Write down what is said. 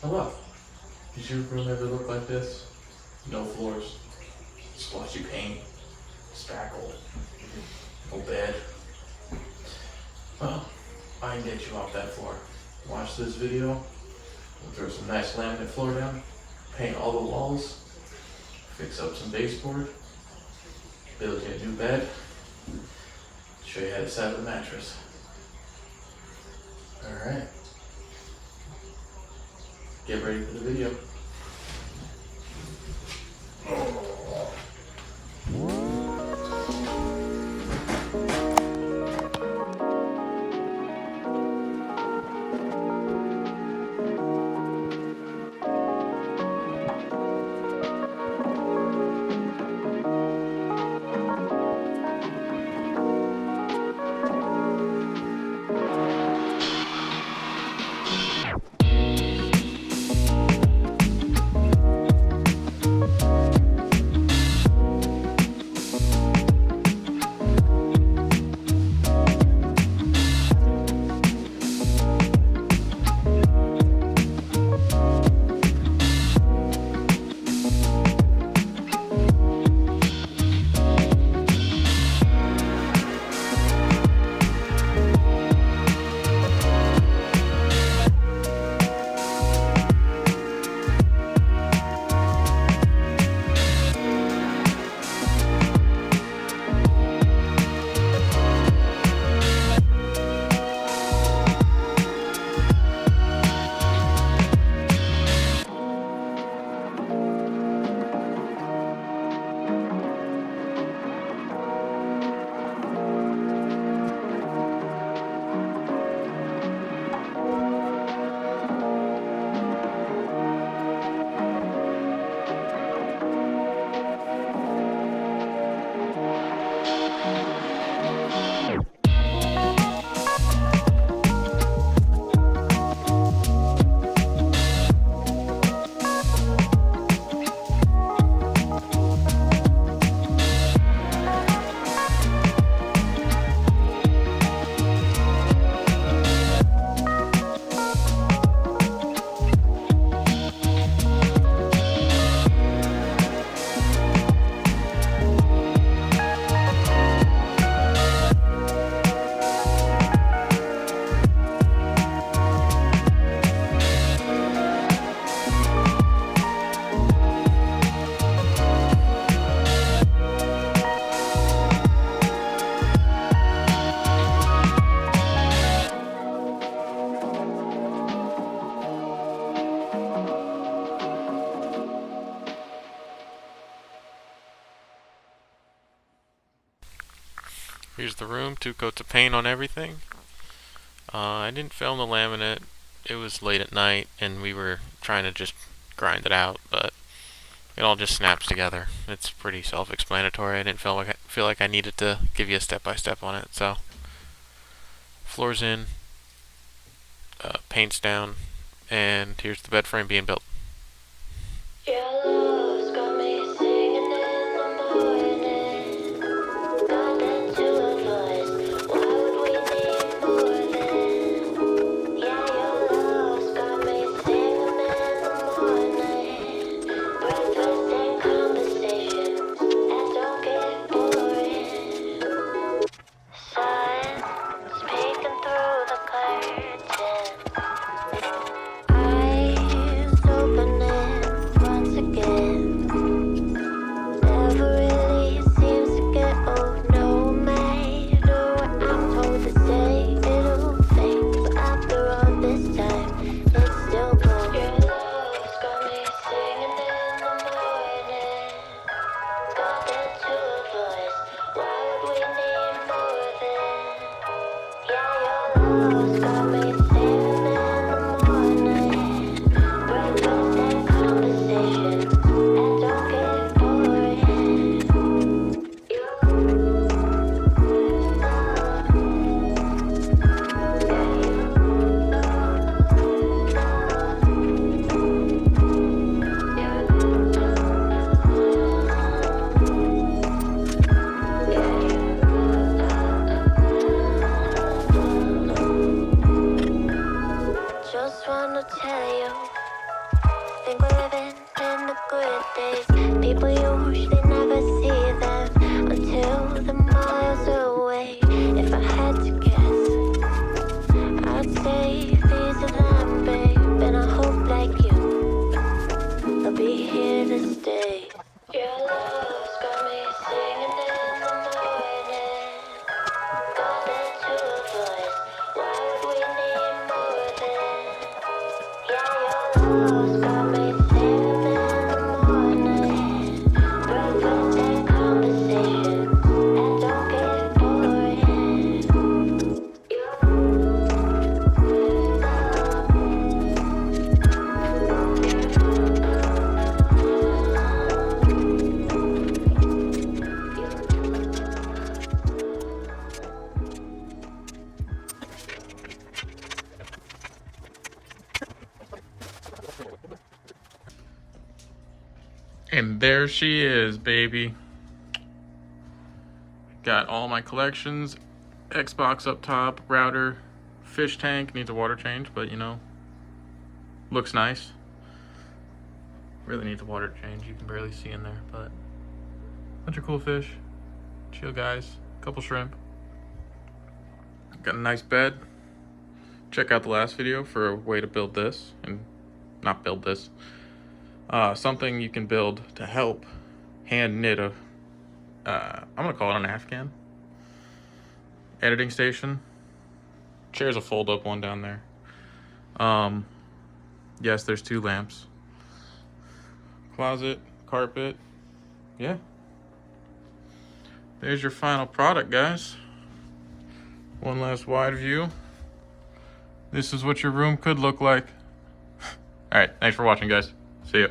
Hello. Does your room ever look like this? No floors, splotchy paint, spackle, no bed. Well, I can get you off that floor. Watch this video. We'll throw some nice laminate floor down, paint all the walls, fix up some baseboard, build you a new bed, show you how to set up a mattress. Alright. Get ready for the video. Here's the room, 2 coats of paint on everything. I didn't film the laminate. It was late at night and we were trying to just grind it out, but it all just snaps together. It's pretty self-explanatory. I didn't feel like I needed to give you a step-by-step on it. So, floor's in, paint's down, and here's the bed frame being built. I And there she is, baby. Got all my collections. Xbox up top, router, fish tank, needs a water change, but you know, looks nice. Really needs a water change, you can barely see in there, but bunch of cool fish. Chill guys, couple shrimp. Got a nice bed. Check out the last video for a way to build this, and not build this. Something you can build to help hand knit a, I'm gonna call it an Afghan. Editing station. Chair's a fold up one down there. Yes, there's 2 lamps. Closet, carpet. Yeah. There's your final product, guys. One last wide view. This is what your room could look like. Alright, thanks for watching, guys. See ya.